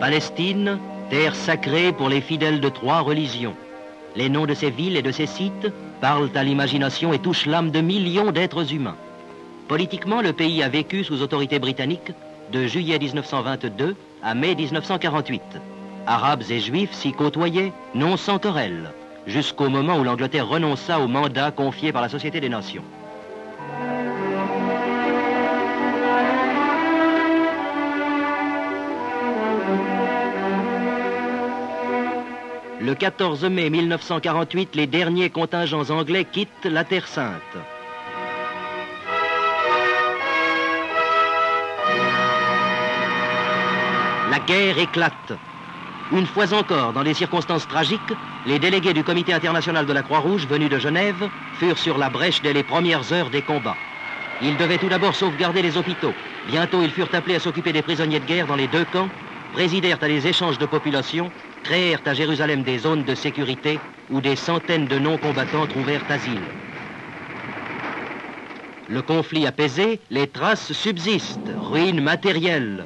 Palestine, terre sacrée pour les fidèles de 3 religions. Les noms de ces villes et de ces sites parlent à l'imagination et touchent l'âme de millions d'êtres humains. Politiquement, le pays a vécu sous autorité britannique de juillet 1922 à mai 1948. Arabes et Juifs s'y côtoyaient, non sans querelle, jusqu'au moment où l'Angleterre renonça au mandat confié par la Société des Nations. Le 14 mai 1948, les derniers contingents anglais quittent la Terre Sainte. La guerre éclate. Une fois encore, dans des circonstances tragiques, les délégués du Comité international de la Croix-Rouge venus de Genève furent sur la brèche dès les premières heures des combats. Ils devaient tout d'abord sauvegarder les hôpitaux. Bientôt, ils furent appelés à s'occuper des prisonniers de guerre dans les 2 camps, présidèrent à des échanges de population, créèrent à Jérusalem des zones de sécurité où des centaines de non-combattants trouvèrent asile. Le conflit apaisé, les traces subsistent, ruines matérielles.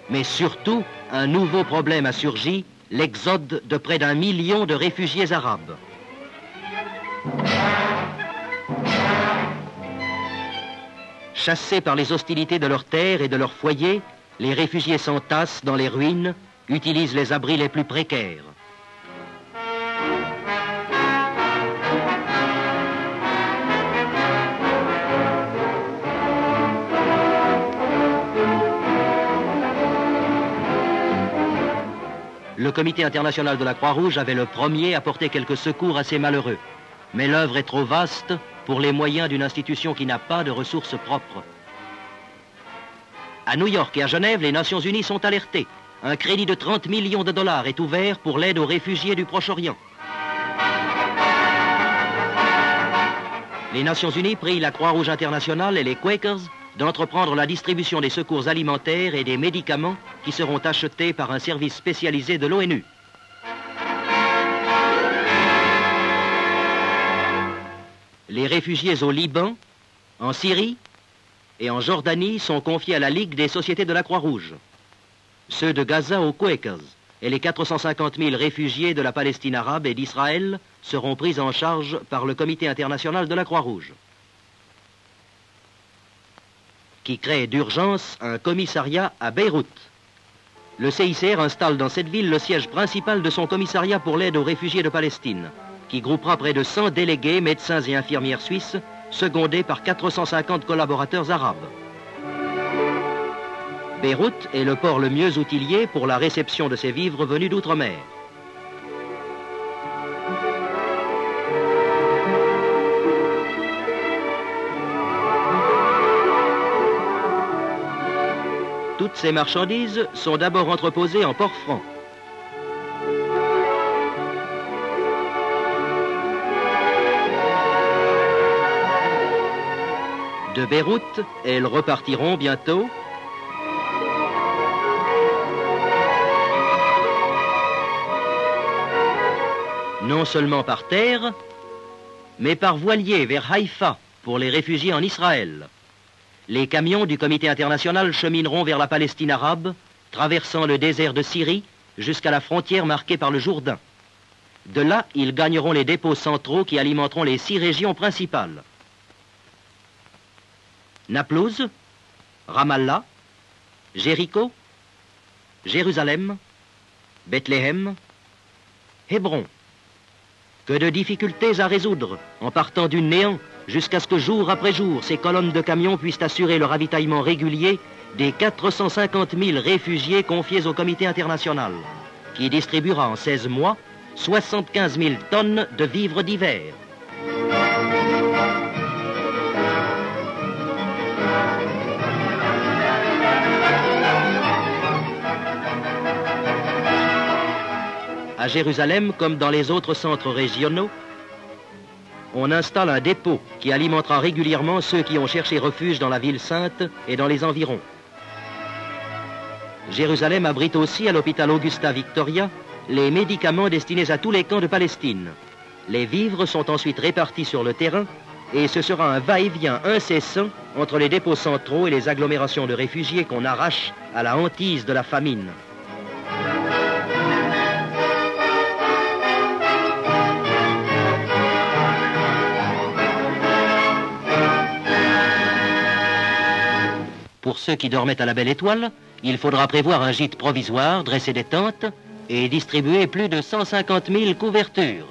Mais surtout, un nouveau problème a surgi, l'exode de près d'1 million de réfugiés arabes. Chassés par les hostilités de leurs terres et de leurs foyers, les réfugiés s'entassent dans les ruines, utilisent les abris les plus précaires. Le Comité international de la Croix-Rouge avait le premier apporté quelques secours à ces malheureux. Mais l'œuvre est trop vaste pour les moyens d'une institution qui n'a pas de ressources propres. À New York et à Genève, les Nations Unies sont alertées. Un crédit de 30 millions de dollars est ouvert pour l'aide aux réfugiés du Proche-Orient. Les Nations Unies prient la Croix-Rouge internationale et les Quakers d'entreprendre la distribution des secours alimentaires et des médicaments qui seront achetés par un service spécialisé de l'ONU. Les réfugiés au Liban, en Syrie et en Jordanie sont confiés à la Ligue des sociétés de la Croix-Rouge. Ceux de Gaza aux Quakers et les 450 000 réfugiés de la Palestine arabe et d'Israël seront pris en charge par le Comité international de la Croix-Rouge, qui crée d'urgence un commissariat à Beyrouth. Le CICR installe dans cette ville le siège principal de son commissariat pour l'aide aux réfugiés de Palestine, qui groupera près de 100 délégués, médecins et infirmières suisses, secondés par 450 collaborateurs arabes. Beyrouth est le port le mieux outillé pour la réception de ces vivres venus d'outre-mer. Toutes ces marchandises sont d'abord entreposées en port franc. De Beyrouth, elles repartiront bientôt non seulement par terre, mais par voilier vers Haïfa pour les réfugiés en Israël. Les camions du Comité international chemineront vers la Palestine arabe, traversant le désert de Syrie jusqu'à la frontière marquée par le Jourdain. De là, ils gagneront les dépôts centraux qui alimenteront les 6 régions principales: Naplouse, Ramallah, Jéricho, Jérusalem, Bethléem, Hébron. Que de difficultés à résoudre en partant du néant jusqu'à ce que jour après jour, ces colonnes de camions puissent assurer le ravitaillement régulier des 450 000 réfugiés confiés au Comité international, qui distribuera en 16 mois 75 000 tonnes de vivres d'hiver. À Jérusalem, comme dans les autres centres régionaux, on installe un dépôt qui alimentera régulièrement ceux qui ont cherché refuge dans la ville sainte et dans les environs. Jérusalem abrite aussi à l'hôpital Augusta Victoria les médicaments destinés à tous les camps de Palestine. Les vivres sont ensuite répartis sur le terrain et ce sera un va-et-vient incessant entre les dépôts centraux et les agglomérations de réfugiés qu'on arrache à la hantise de la famine. ceux qui dormaient à la Belle Étoile, il faudra prévoir un gîte provisoire, dresser des tentes et distribuer plus de 150 000 couvertures.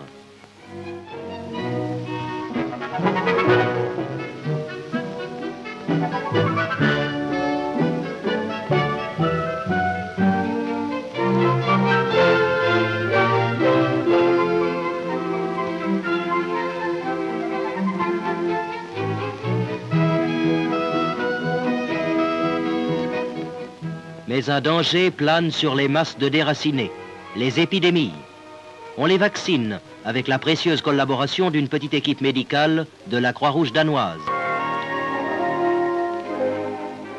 Mais un danger plane sur les masses de déracinés, les épidémies. On les vaccine avec la précieuse collaboration d'une petite équipe médicale de la Croix-Rouge danoise.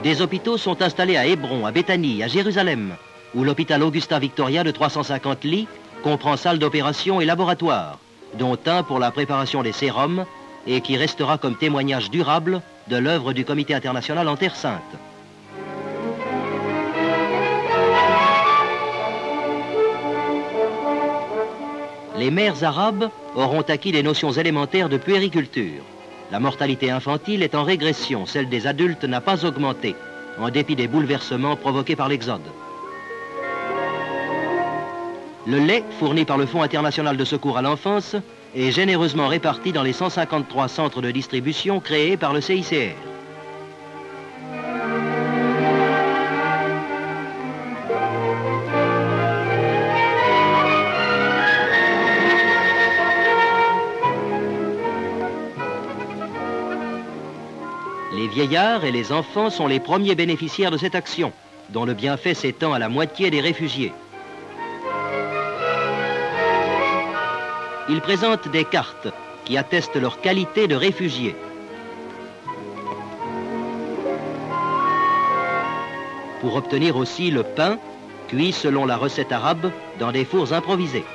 Des hôpitaux sont installés à Hébron, à Béthanie, à Jérusalem, où l'hôpital Augusta Victoria de 350 lits comprend salle d'opération et laboratoire, dont un pour la préparation des sérums et qui restera comme témoignage durable de l'œuvre du Comité international en Terre Sainte. Les mères arabes auront acquis des notions élémentaires de puériculture. La mortalité infantile est en régression, celle des adultes n'a pas augmenté, en dépit des bouleversements provoqués par l'Exode. Le lait, fourni par le Fonds international de secours à l'enfance, est généreusement réparti dans les 153 centres de distribution créés par le CICR. Les vieillards et les enfants sont les premiers bénéficiaires de cette action, dont le bienfait s'étend à la moitié des réfugiés. Ils présentent des cartes qui attestent leur qualité de réfugiés. Pour obtenir aussi le pain, cuit selon la recette arabe dans des fours improvisés.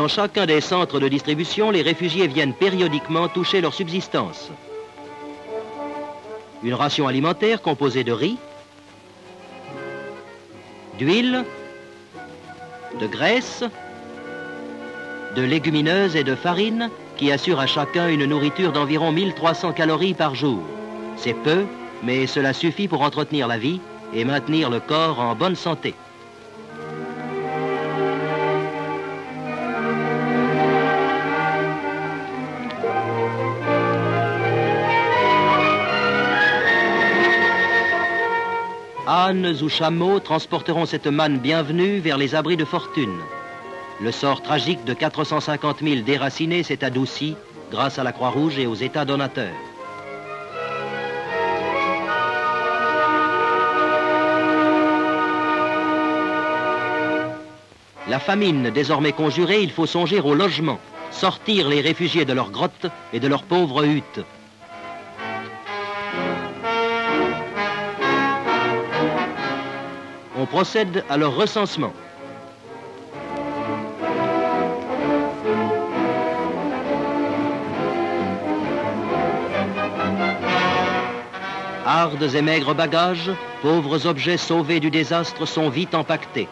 Dans chacun des centres de distribution, les réfugiés viennent périodiquement toucher leur subsistance. Une ration alimentaire composée de riz, d'huile, de graisse, de légumineuses et de farine qui assurent à chacun une nourriture d'environ 1300 calories par jour. C'est peu, mais cela suffit pour entretenir la vie et maintenir le corps en bonne santé. Ânes ou chameaux transporteront cette manne bienvenue vers les abris de fortune. Le sort tragique de 450 000 déracinés s'est adouci grâce à la Croix-Rouge et aux États donateurs. La famine désormais conjurée, il faut songer au logement, sortir les réfugiés de leurs grottes et de leurs pauvres huttes. On procède à leur recensement. Hardes et maigres bagages, pauvres objets sauvés du désastre sont vite empaquetés.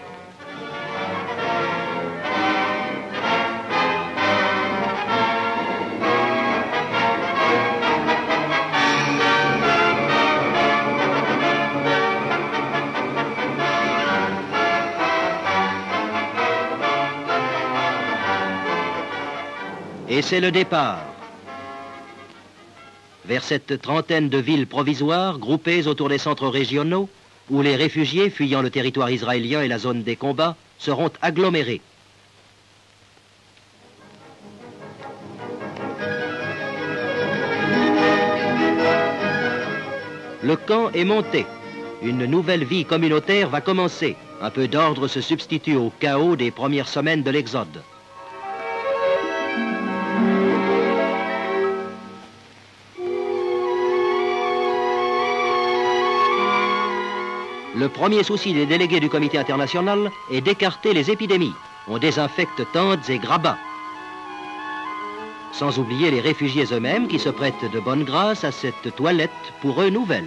Et c'est le départ. Vers cette trentaine de villes provisoires groupées autour des centres régionaux où les réfugiés fuyant le territoire israélien et la zone des combats seront agglomérés. Le camp est monté. Une nouvelle vie communautaire va commencer. Un peu d'ordre se substitue au chaos des premières semaines de l'Exode. Le premier souci des délégués du comité international est d'écarter les épidémies. On désinfecte tentes et grabats. Sans oublier les réfugiés eux-mêmes qui se prêtent de bonne grâce à cette toilette pour eux nouvelle.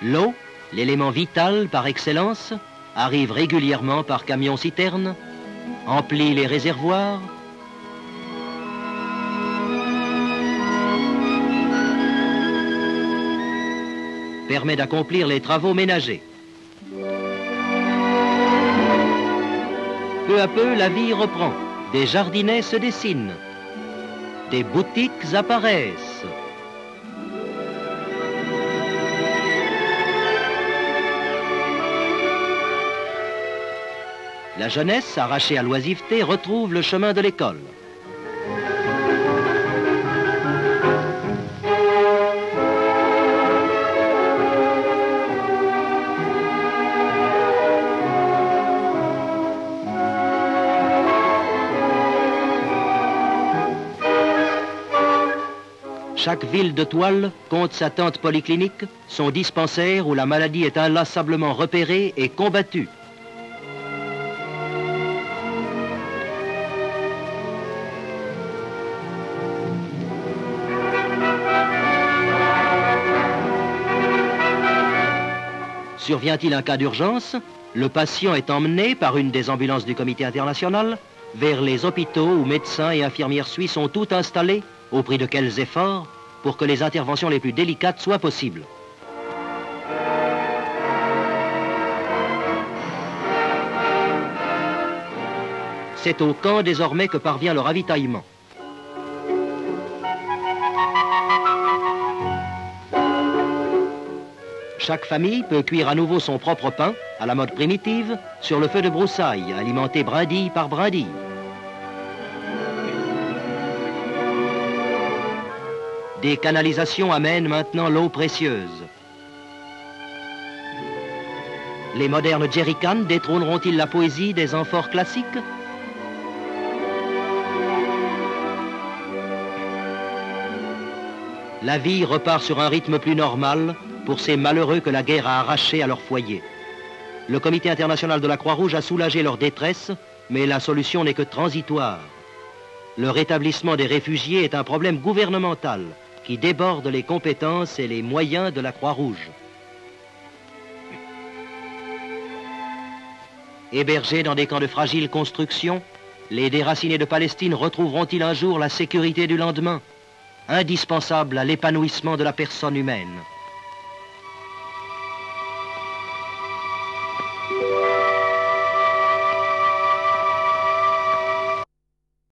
L'eau, l'élément vital par excellence, arrive régulièrement par camion-citerne, emplit les réservoirs, permet d'accomplir les travaux ménagers. Peu à peu, la vie reprend. Des jardinets se dessinent. Des boutiques apparaissent. La jeunesse, arrachée à l'oisiveté, retrouve le chemin de l'école. Chaque ville de toile compte sa tente polyclinique, son dispensaire où la maladie est inlassablement repérée et combattue. Survient-il un cas d'urgence, le patient est emmené par une des ambulances du comité international vers les hôpitaux où médecins et infirmières suisses sont tout installés, au prix de quels efforts, pour que les interventions les plus délicates soient possibles. C'est au camp désormais que parvient le ravitaillement. Chaque famille peut cuire à nouveau son propre pain, à la mode primitive, sur le feu de broussailles, alimenté brindille par brindille. Des canalisations amènent maintenant l'eau précieuse. Les modernes jerrycans détrôneront-ils la poésie des amphores classiques? La vie repart sur un rythme plus normal pour ces malheureux que la guerre a arrachés à leur foyer. Le Comité international de la Croix-Rouge a soulagé leur détresse, mais la solution n'est que transitoire. Le rétablissement des réfugiés est un problème gouvernemental qui déborde les compétences et les moyens de la Croix-Rouge. Hébergés dans des camps de fragile construction, les déracinés de Palestine retrouveront-ils un jour la sécurité du lendemain, indispensable à l'épanouissement de la personne humaine?